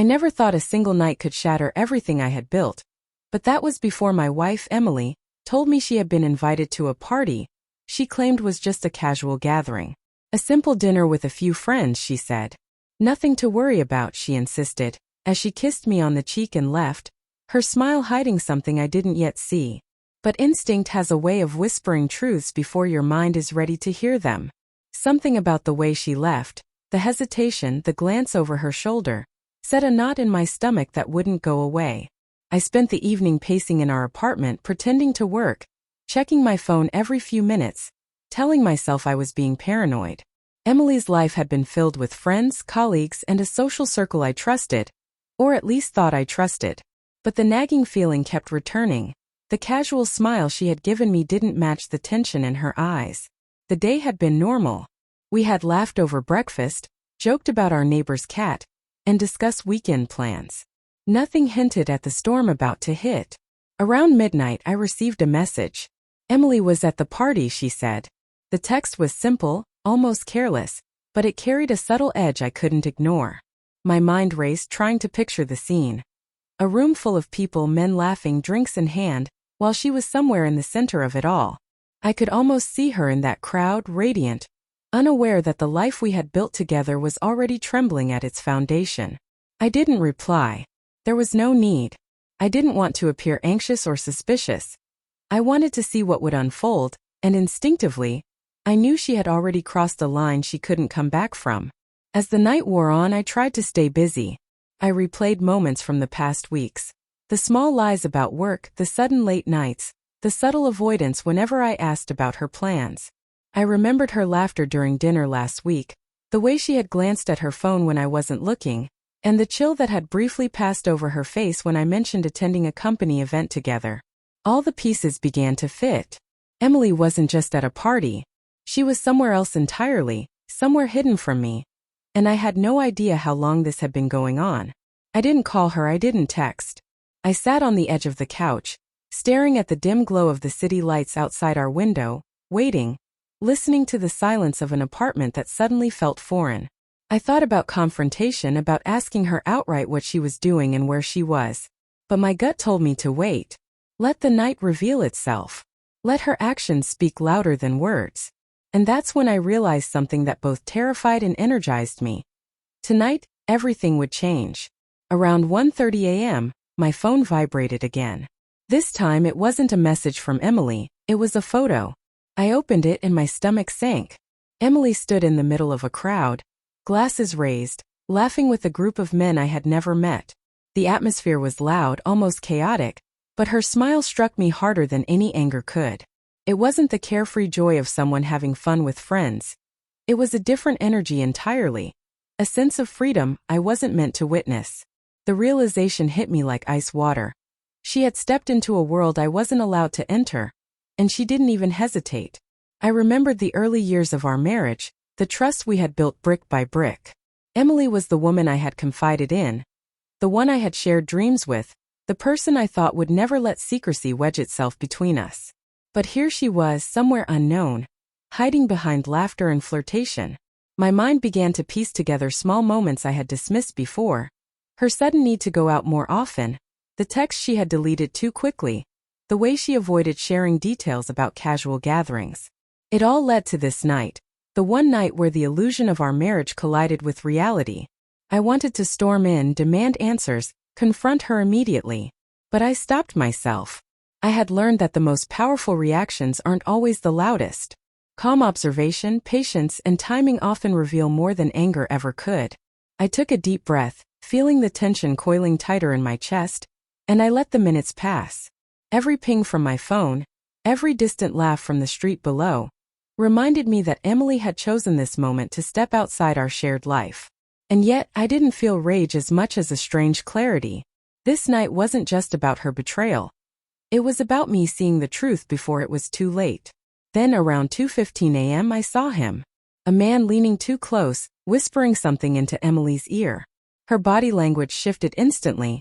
I never thought a single night could shatter everything I had built. But that was before my wife, Emily, told me she had been invited to a party she claimed was just a casual gathering. A simple dinner with a few friends, she said. Nothing to worry about, she insisted, as she kissed me on the cheek and left, her smile hiding something I didn't yet see. But instinct has a way of whispering truths before your mind is ready to hear them. Something about the way she left, the hesitation, the glance over her shoulder, set a knot in my stomach that wouldn't go away. I spent the evening pacing in our apartment pretending to work, checking my phone every few minutes, telling myself I was being paranoid. Emily's life had been filled with friends, colleagues, and a social circle I trusted, or at least thought I trusted. But the nagging feeling kept returning. The casual smile she had given me didn't match the tension in her eyes. The day had been normal. We had laughed over breakfast, joked about our neighbor's cat, and discussed weekend plans. Nothing hinted at the storm about to hit. Around midnight, I received a message. Emily was at the party, she said. The text was simple, almost careless, but it carried a subtle edge I couldn't ignore. My mind raced trying to picture the scene. A room full of people, men laughing, drinks in hand, while she was somewhere in the center of it all. I could almost see her in that crowd, radiant, unaware that the life we had built together was already trembling at its foundation. I didn't reply. There was no need. I didn't want to appear anxious or suspicious. I wanted to see what would unfold, and instinctively, I knew she had already crossed a line she couldn't come back from. As the night wore on, I tried to stay busy. I replayed moments from the past weeks. The small lies about work, the sudden late nights, the subtle avoidance whenever I asked about her plans. I remembered her laughter during dinner last week, the way she had glanced at her phone when I wasn't looking, and the chill that had briefly passed over her face when I mentioned attending a company event together. All the pieces began to fit. Emily wasn't just at a party. She was somewhere else entirely, somewhere hidden from me. And I had no idea how long this had been going on. I didn't call her, I didn't text. I sat on the edge of the couch, staring at the dim glow of the city lights outside our window, waiting, listening to the silence of an apartment that suddenly felt foreign. I thought about confrontation, about asking her outright what she was doing and where she was. But my gut told me to wait. Let the night reveal itself. Let her actions speak louder than words. And that's when I realized something that both terrified and energized me. Tonight, everything would change. Around 1:30 a.m., my phone vibrated again. This time it wasn't a message from Emily, it was a photo. I opened it and my stomach sank. Emily stood in the middle of a crowd, glasses raised, laughing with a group of men I had never met. The atmosphere was loud, almost chaotic, but her smile struck me harder than any anger could. It wasn't the carefree joy of someone having fun with friends. It was a different energy entirely. A sense of freedom I wasn't meant to witness. The realization hit me like ice water. She had stepped into a world I wasn't allowed to enter, and she didn't even hesitate. I remembered the early years of our marriage, the trust we had built brick by brick. Emily was the woman I had confided in, the one I had shared dreams with, the person I thought would never let secrecy wedge itself between us. But here she was, somewhere unknown, hiding behind laughter and flirtation. My mind began to piece together small moments I had dismissed before. Her sudden need to go out more often, the text she had deleted too quickly, the way she avoided sharing details about casual gatherings. It all led to this night, the one night where the illusion of our marriage collided with reality. I wanted to storm in, demand answers, confront her immediately. But I stopped myself. I had learned that the most powerful reactions aren't always the loudest. Calm observation, patience, and timing often reveal more than anger ever could. I took a deep breath, feeling the tension coiling tighter in my chest, and I let the minutes pass. Every ping from my phone, every distant laugh from the street below, reminded me that Emily had chosen this moment to step outside our shared life. And yet, I didn't feel rage as much as a strange clarity. This night wasn't just about her betrayal. It was about me seeing the truth before it was too late. Then around 2:15 a.m. I saw him. A man leaning too close, whispering something into Emily's ear. Her body language shifted instantly,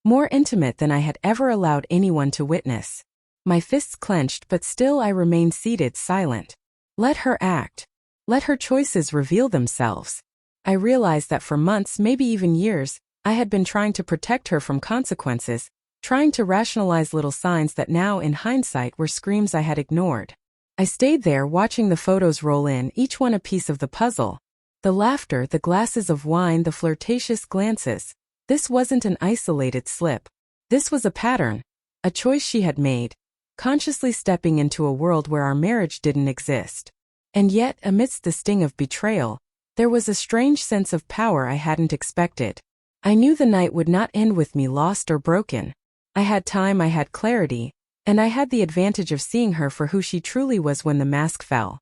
more intimate than I had ever allowed anyone to witness. My fists clenched, but still I remained seated, silent. Let her act. Let her choices reveal themselves. I realized that for months, maybe even years, I had been trying to protect her from consequences, trying to rationalize little signs that now, in hindsight, were screams I had ignored. I stayed there watching the photos roll in, each one a piece of the puzzle. The laughter, the glasses of wine, the flirtatious glances. This wasn't an isolated slip. This was a pattern, a choice she had made, consciously stepping into a world where our marriage didn't exist. And yet, amidst the sting of betrayal, there was a strange sense of power I hadn't expected. I knew the night would not end with me lost or broken. I had time, I had clarity, and I had the advantage of seeing her for who she truly was when the mask fell.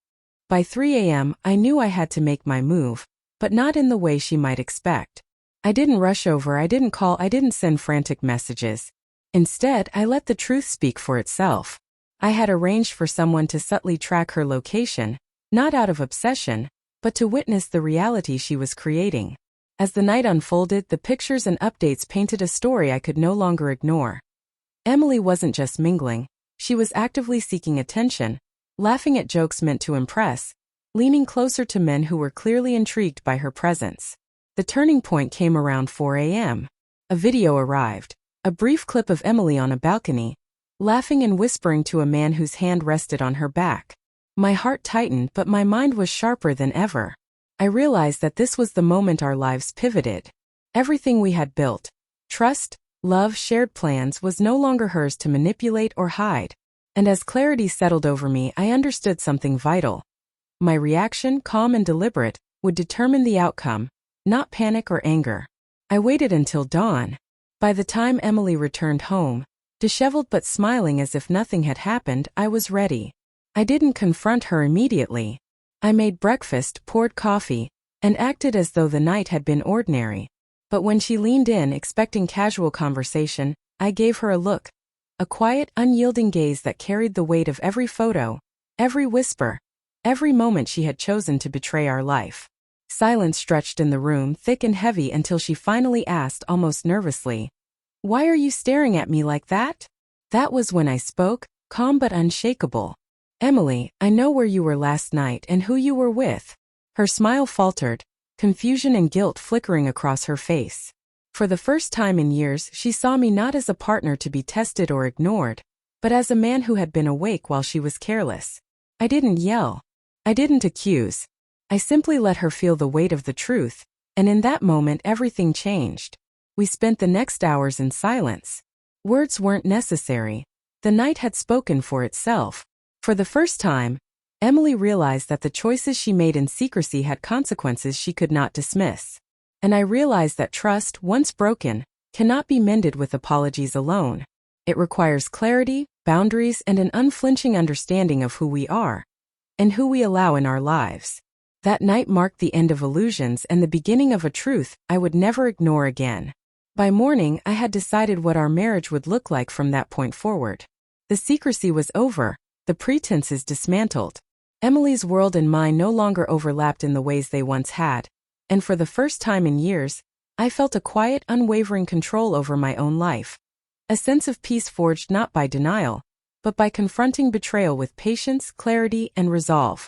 By 3 a.m., I knew I had to make my move, but not in the way she might expect. I didn't rush over, I didn't call, I didn't send frantic messages. Instead, I let the truth speak for itself. I had arranged for someone to subtly track her location, not out of obsession, but to witness the reality she was creating. As the night unfolded, the pictures and updates painted a story I could no longer ignore. Emily wasn't just mingling, she was actively seeking attention, laughing at jokes meant to impress, leaning closer to men who were clearly intrigued by her presence. The turning point came around 4 a.m. A video arrived, a brief clip of Emily on a balcony, laughing and whispering to a man whose hand rested on her back. My heart tightened, but my mind was sharper than ever. I realized that this was the moment our lives pivoted. Everything we had built, trust, love, shared plans, was no longer hers to manipulate or hide. And as clarity settled over me, I understood something vital. My reaction, calm and deliberate, would determine the outcome, not panic or anger. I waited until dawn. By the time Emily returned home, disheveled but smiling as if nothing had happened, I was ready. I didn't confront her immediately. I made breakfast, poured coffee, and acted as though the night had been ordinary. But when she leaned in, expecting casual conversation, I gave her a look. A quiet, unyielding gaze that carried the weight of every photo, every whisper, every moment she had chosen to betray our life. Silence stretched in the room, thick and heavy, until she finally asked, almost nervously, "Why are you staring at me like that?" That was when I spoke, calm but unshakable. "Emily, I know where you were last night and who you were with." Her smile faltered, confusion and guilt flickering across her face. For the first time in years, she saw me not as a partner to be tested or ignored, but as a man who had been awake while she was careless. I didn't yell. I didn't accuse. I simply let her feel the weight of the truth, and in that moment everything changed. We spent the next hours in silence. Words weren't necessary. The night had spoken for itself. For the first time, Emily realized that the choices she made in secrecy had consequences she could not dismiss. And I realized that trust, once broken, cannot be mended with apologies alone. It requires clarity, boundaries, and an unflinching understanding of who we are, and who we allow in our lives. That night marked the end of illusions and the beginning of a truth I would never ignore again. By morning, I had decided what our marriage would look like from that point forward. The secrecy was over, the pretenses dismantled. Emily's world and mine no longer overlapped in the ways they once had, and for the first time in years, I felt a quiet, unwavering control over my own life. A sense of peace forged not by denial, but by confronting betrayal with patience, clarity, and resolve.